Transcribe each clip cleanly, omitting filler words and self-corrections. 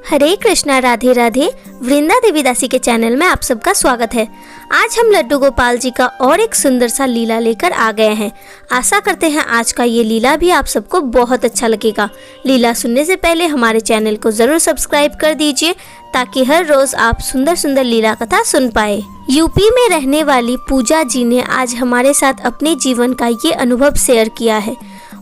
हरे कृष्णा, राधे राधे। वृंदा देवी दासी के चैनल में आप सबका स्वागत है। आज हम लड्डू गोपाल जी का और एक सुंदर सा लीला लेकर आ गए हैं। आशा करते हैं आज का ये लीला भी आप सबको बहुत अच्छा लगेगा। लीला सुनने से पहले हमारे चैनल को जरूर सब्सक्राइब कर दीजिए ताकि हर रोज आप सुंदर सुंदर लीला कथा सुन पाए। यूपी में रहने वाली पूजा जी ने आज हमारे साथ अपने जीवन का ये अनुभव शेयर किया है।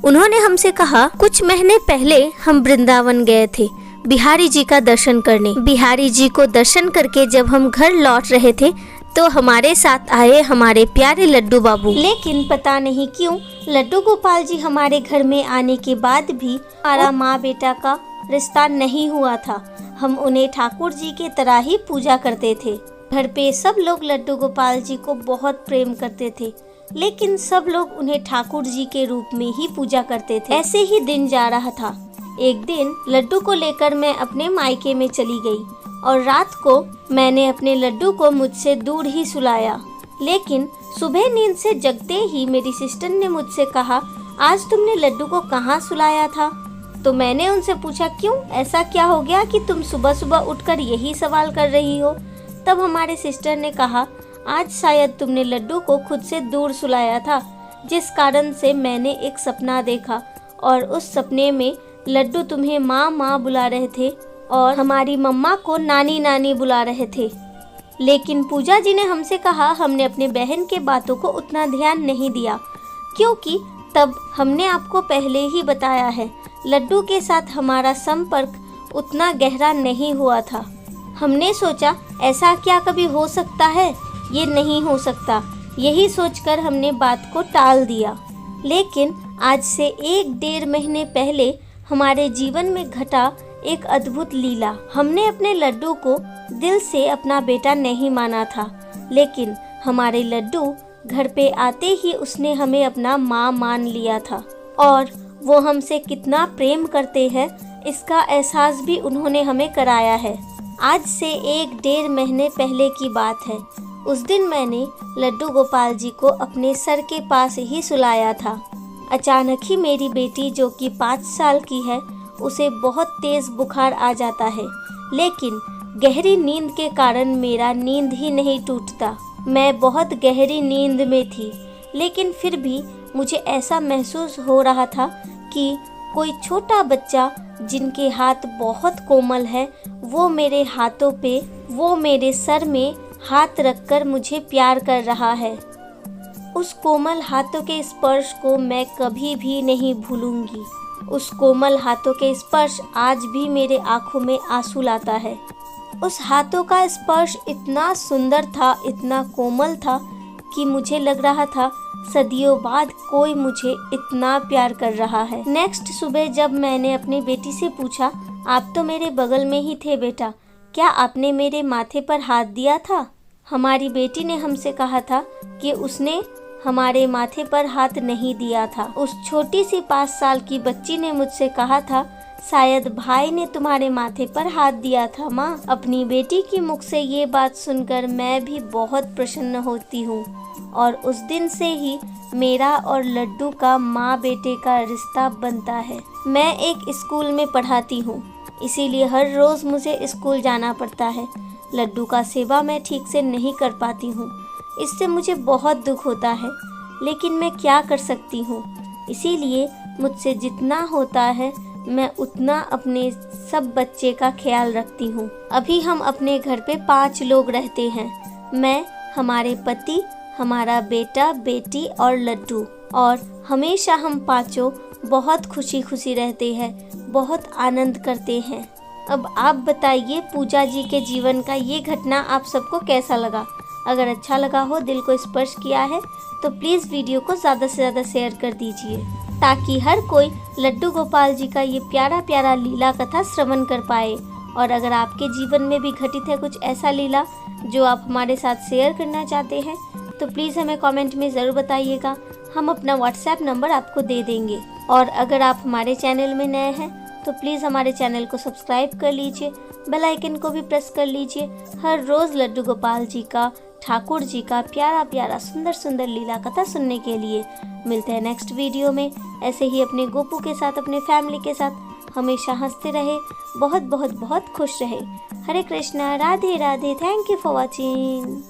उन्होंने हमसे कहा, कुछ महीने पहले हम वृंदावन गए थे बिहारी जी का दर्शन करने। बिहारी जी को दर्शन करके जब हम घर लौट रहे थे तो हमारे साथ आए हमारे प्यारे लड्डू बाबू। लेकिन पता नहीं क्यों लड्डू गोपाल जी हमारे घर में आने के बाद भी हमारा माँ बेटा का रिश्ता नहीं हुआ था। हम उन्हें ठाकुर जी के तरह ही पूजा करते थे। घर पे सब लोग लड्डू गोपाल जी को बहुत प्रेम करते थे, लेकिन सब लोग उन्हें ठाकुर जी के रूप में ही पूजा करते थे। ऐसे ही दिन जा रहा था। एक दिन लड्डू को लेकर मैं अपने मायके में चली गई और रात को मैंने अपने लड्डू को मुझसे दूर ही सुलाया। लेकिन सुबह नींद से जगते ही मेरी सिस्टर ने मुझसे कहा, आज तुमने लड्डू को कहाँ सुलाया था? तो मैंने उनसे पूछा, क्यों, ऐसा क्या हो गया कि तुम सुबह सुबह उठकर यही सवाल कर रही हो? तब हमारे सिस्टर ने कहा, आज शायद तुमने लड्डू को खुद से दूर सुलाया था, जिस कारण से मैंने एक सपना देखा और उस सपने में लड्डू तुम्हें माँ माँ बुला रहे थे और हमारी मम्मा को नानी नानी बुला रहे थे। लेकिन पूजा जी ने हमसे कहा, हमने अपने बहन के बातों को उतना ध्यान नहीं दिया, क्योंकि तब हमने आपको पहले ही बताया है लड्डू के साथ हमारा संपर्क उतना गहरा नहीं हुआ था। हमने सोचा ऐसा क्या कभी हो सकता है, ये नहीं हो सकता, यही सोचकर हमने बात को टाल दिया। लेकिन आज से 1-1.5 महीने पहले हमारे जीवन में घटा एक अद्भुत लीला। हमने अपने लड्डू को दिल से अपना बेटा नहीं माना था, लेकिन हमारे लड्डू घर पे आते ही उसने हमें अपना माँ मान लिया था और वो हमसे कितना प्रेम करते हैं इसका एहसास भी उन्होंने हमें कराया है। आज से 1-1.5 महीने पहले की बात है। उस दिन मैंने लड्डू गोपाल जी को अपने सर के पास ही सुलाया था। अचानक ही मेरी बेटी जो कि 5 साल की है, उसे बहुत तेज बुखार आ जाता है, लेकिन गहरी नींद के कारण मेरा नींद ही नहीं टूटता। मैं बहुत गहरी नींद में थी, लेकिन फिर भी मुझे ऐसा महसूस हो रहा था कि कोई छोटा बच्चा जिनके हाथ बहुत कोमल है, वो मेरे हाथों पे, वो मेरे सर में हाथ रखकर मुझे प्यार कर रहा है। उस कोमल हाथों के स्पर्श को मैं कभी भी नहीं भूलूंगी। उस कोमल हाथों के स्पर्श आज भी मेरे आंखों में आंसू लाता है। उस हाथों का स्पर्श इतना सुंदर था, इतना कोमल था कि मुझे लग रहा था सदियों बाद कोई मुझे इतना प्यार कर रहा है। नेक्स्ट सुबह जब मैंने अपनी बेटी से पूछा, आप तो मेरे बगल में ही थे बेटा, क्या आपने मेरे माथे पर हाथ दिया था? हमारी बेटी ने हमसे कहा था कि उसने हमारे माथे पर हाथ नहीं दिया था। उस छोटी सी 5 साल की बच्ची ने मुझसे कहा था, शायद भाई ने तुम्हारे माथे पर हाथ दिया था माँ। अपनी बेटी की मुख से ये बात सुनकर मैं भी बहुत प्रसन्न होती हूँ और उस दिन से ही मेरा और लड्डू का माँ बेटे का रिश्ता बनता है। मैं एक स्कूल में पढ़ाती हूँ, इसीलिए हर रोज मुझे स्कूल जाना पड़ता है। लड्डू का सेवा मैं ठीक से नहीं कर पाती हूँ, इससे मुझे बहुत दुख होता है, लेकिन मैं क्या कर सकती हूँ। इसीलिए मुझसे जितना होता है मैं उतना अपने सब बच्चे का ख्याल रखती हूँ। अभी हम अपने घर पे 5 लोग रहते हैं, मैं, हमारे पति, हमारा बेटा बेटी और लड्डू, और हमेशा हम पांचों बहुत खुशी खुशी रहते हैं, बहुत आनंद करते हैं। अब आप बताइए पूजा जी के जीवन का ये घटना आप सबको कैसा लगा? अगर अच्छा लगा हो, दिल को स्पर्श किया है, तो प्लीज़ वीडियो को ज़्यादा से ज़्यादा शेयर कर दीजिए ताकि हर कोई लड्डू गोपाल जी का ये प्यारा प्यारा लीला कथा श्रवण कर पाए। और अगर आपके जीवन में भी घटित है कुछ ऐसा लीला जो आप हमारे साथ शेयर करना चाहते हैं, तो प्लीज़ हमें कमेंट में ज़रूर बताइएगा। हम अपना व्हाट्सएप नंबर आपको दे देंगे। और अगर आप हमारे चैनल में नए हैं तो प्लीज़ हमारे चैनल को सब्सक्राइब कर लीजिए, बेल आइकन को भी प्रेस कर लीजिए। हर रोज़ लड्डू गोपाल जी का, ठाकुर जी का प्यारा प्यारा सुंदर सुंदर लीला कथा सुनने के लिए। मिलते हैं नेक्स्ट वीडियो में ऐसे ही अपने गोपू के साथ, अपने फैमिली के साथ। हमेशा हंसते रहे, बहुत बहुत बहुत खुश रहे। Hare Krishna, Radhe Radhe. Thank you for watching.